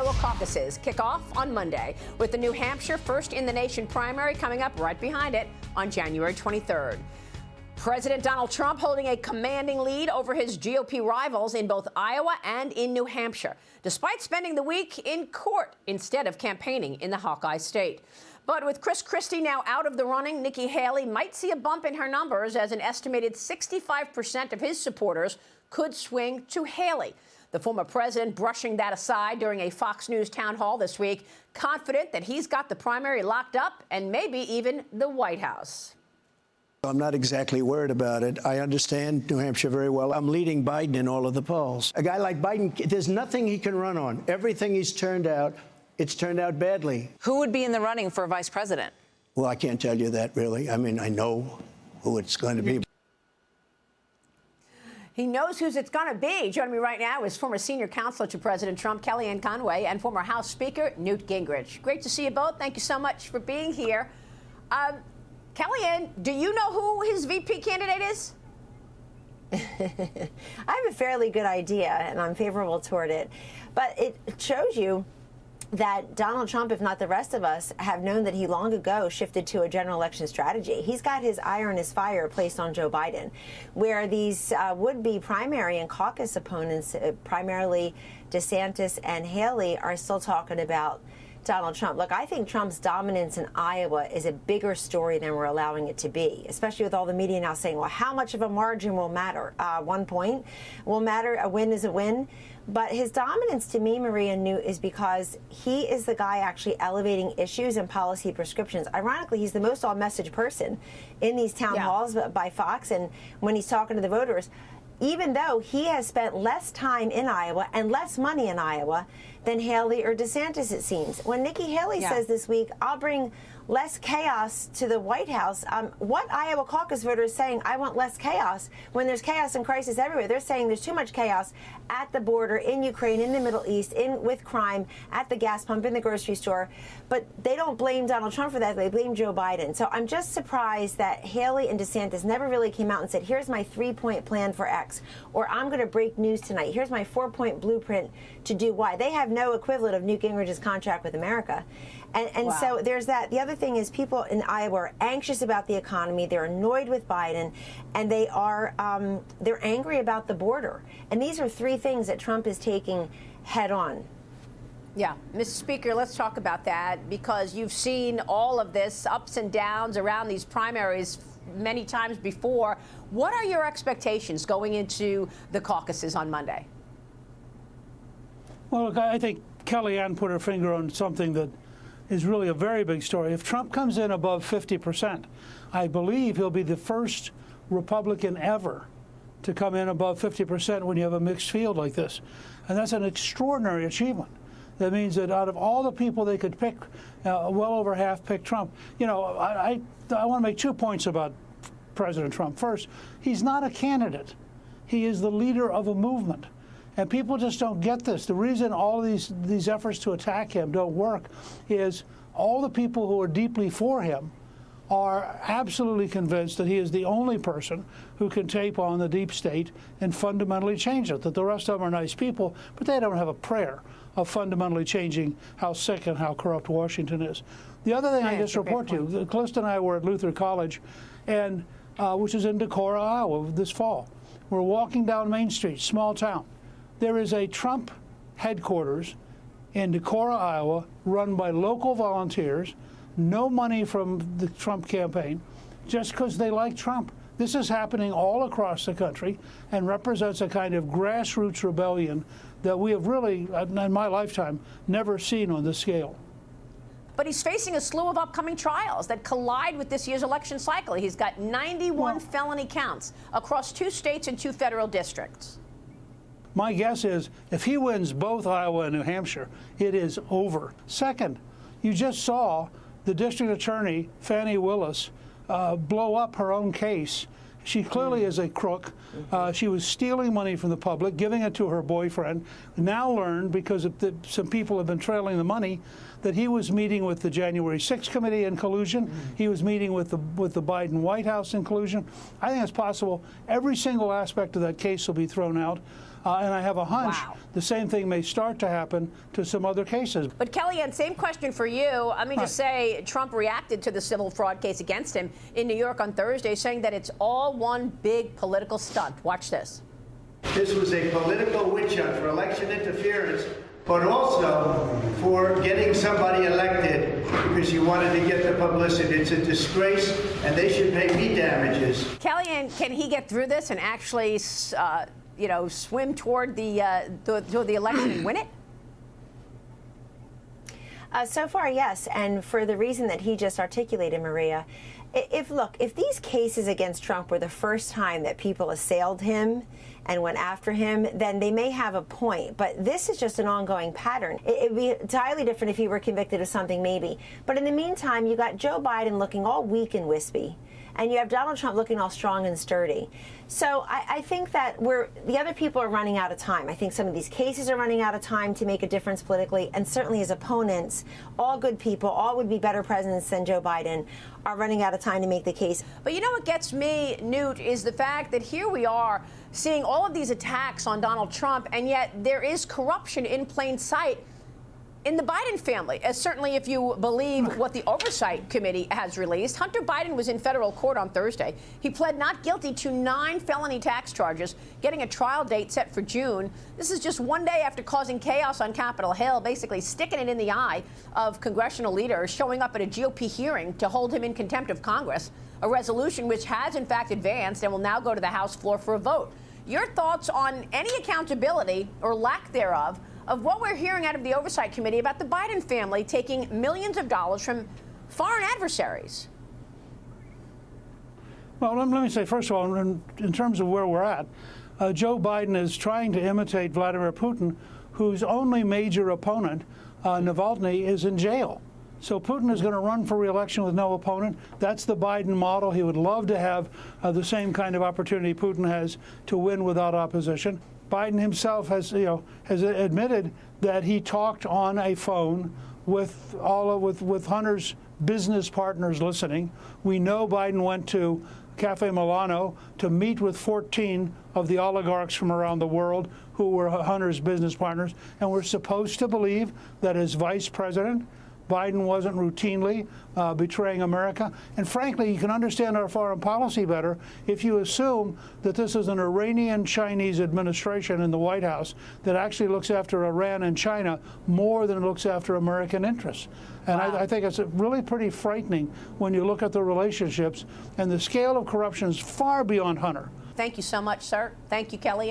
Iowa caucuses kick off on Monday, with the New Hampshire first-in-the-nation primary coming up right behind it on January 23rd. President Donald Trump holding a commanding lead over his GOP rivals in both Iowa and in New Hampshire, despite spending the week in court instead of campaigning in the Hawkeye state. But with Chris Christie now out of the running, Nikki Haley might see a bump in her numbers, as an estimated 65% of his supporters could swing to Haley. The former president brushing that aside during a Fox News town hall this week, confident that he's got the primary locked up and maybe even the White House. I'm not exactly worried about it. I understand New Hampshire very well. I'm leading Biden in all of the polls. A guy like Biden, there's nothing he can run on. Everything he's turned out, it's turned out badly. Who would be in the running for vice president? Well, I can't tell you that, really. I mean, I know who it's going to be. He knows who's it's going to be. Joining me right now is former senior counselor to President Trump, Kellyanne Conway, and former House Speaker Newt Gingrich. Great to see you both. Thank you so much for being here. Kellyanne, do you know who his VP candidate is? I have a fairly good idea, and I'm favorable toward it. But it shows you that Donald Trump, if not the rest of us, have known that he long ago shifted to a general election strategy. He's got his eye on his fire placed on Joe Biden, where these would-be primary and caucus opponents, primarily DeSantis and Haley, are still talking about Donald Trump. Look, I think Trump's dominance in Iowa is a bigger story than we're allowing it to be, especially with all the media now saying, well, how much of a margin will matter? 1 point will matter. A win is a win. But his dominance, to me, Maria and Newt, is because he is the guy actually elevating issues and policy prescriptions. Ironically, he's the most on-message person in these town halls by Fox, and when he's talking to the voters, even though he has spent less time in Iowa and less money in Iowa than Haley or DeSantis, it seems. When Nikki Haley says this week, I'll bring less chaos to the White House, what Iowa caucus voter is saying, I want less chaos, when there's chaos and crisis everywhere? They're saying there's too much chaos at the border, in Ukraine, in the Middle East, with crime, at the gas pump, in the grocery store. But they don't blame Donald Trump for that. They blame Joe Biden. So I'm just surprised that Haley and DeSantis never really came out and said, here's my 3-point plan for X, or I'm going to break news tonight. Here's my 4-point blueprint to do Y. They have no equivalent of Newt Gingrich's contract with America. And so there's that. The other thing is, people in Iowa are anxious about the economy. They're annoyed with Biden, and they are they're angry about the border. And these are 3 things that Trump is taking head on. Yeah, Mr. Speaker, let's talk about that, because you've seen all of this ups and downs around these primaries many times before. What are your expectations going into the caucuses on Monday? Well, look, I think Kellyanne put her finger on something that is really a very big story. If Trump comes in above 50%, I believe he'll be the first Republican ever to come in above 50% when you have a mixed field like this. And that's an extraordinary achievement. That means that out of all the people they could pick, well over half picked Trump. You know, I want to make 2 points about President Trump. First, he's not a candidate. He is the leader of a movement. And people just don't get this. The reason all these efforts to attack him don't work is all the people who are deeply for him are absolutely convinced that he is the only person who can take on the deep state and fundamentally change it, that the rest of them are nice people, but they don't have a prayer of fundamentally changing how sick and how corrupt Washington is. The other thing I just report to you, Calista and I were at Luther College, and which is in Decorah, Iowa, this fall. We're walking down Main Street, small town. There is a Trump headquarters in Decorah, Iowa, run by local volunteers, no money from the Trump campaign, just because they like Trump. This is happening all across the country and represents a kind of grassroots rebellion that we have really, in my lifetime, never seen on this scale. But he's facing a slew of upcoming trials that collide with this year's election cycle. He's got 91 felony counts across 2 states and 2 federal districts. My guess is if he wins both Iowa and New Hampshire, it is over. Second, you just saw the district attorney, Fani Willis, blow up her own case. She clearly is a crook. She was stealing money from the public, giving it to her boyfriend. Now learned, because some people have been trailing the money, that he was meeting with the January 6th committee in collusion. He was meeting with the Biden White House in collusion. I think it's possible every single aspect of that case will be thrown out. And I have a hunch Wow. the same thing may start to happen to some other cases. But Kellyanne, same question for you. Let me just say, Trump reacted to the civil fraud case against him in New York on Thursday, saying that it's all one big political stunt. Watch this. This was a political witch hunt for election interference, but also for getting somebody elected because you wanted to get the publicity. It's a disgrace, and they should pay me damages. Kellyanne, can he get through this and actually, swim toward the election and win it? So far, yes, and for the reason that he just articulated, Maria. If these cases against Trump were the first time that people assailed him and went after him, then they may have a point. But this is just an ongoing pattern. It'd be entirely different if he were convicted of something, maybe. But in the meantime, you got Joe Biden looking all weak and wispy, and you have Donald Trump looking all strong and sturdy. So I think that the other people are running out of time. I think some of these cases are running out of time to make a difference politically, and certainly as opponents, all good people, all would be better presidents than Joe Biden, are running out of time to make the case. But you know what gets me, Newt, is the fact that here we are seeing all of these attacks on Donald Trump, and yet there is corruption in plain sight in the Biden family, as certainly if you believe what the Oversight Committee has released. Hunter Biden was in federal court on Thursday. He pled not guilty to 9 felony tax charges, getting a trial date set for June. This is just one day after causing chaos on Capitol Hill, basically sticking it in the eye of congressional leaders, showing up at a GOP hearing to hold him in contempt of Congress, a resolution which has in fact advanced and will now go to the House floor for a vote. Your thoughts on any accountability or lack thereof of what we're hearing out of the Oversight Committee about the Biden family taking millions of dollars from foreign adversaries? Well, let me say, first of all, in terms of where we're at, Joe Biden is trying to imitate Vladimir Putin, whose only major opponent, Navalny, is in jail. So Putin is going to run for re-election with no opponent. That's the Biden model. He would love to have the same kind of opportunity Putin has to win without opposition. Biden himself has admitted that he talked on a phone with Hunter's business partners listening. We know Biden went to Cafe Milano to meet with 14 of the oligarchs from around the world who were Hunter's business partners, and we're supposed to believe that as vice president, Biden wasn't routinely betraying America. And frankly, you can understand our foreign policy better if you assume that this is an Iranian-Chinese administration in the White House that actually looks after Iran and China more than it looks after American interests. And I think it's really pretty frightening when you look at the relationships, and the scale of corruption is far beyond Hunter. Thank you so much, sir. Thank you, Kellyanne.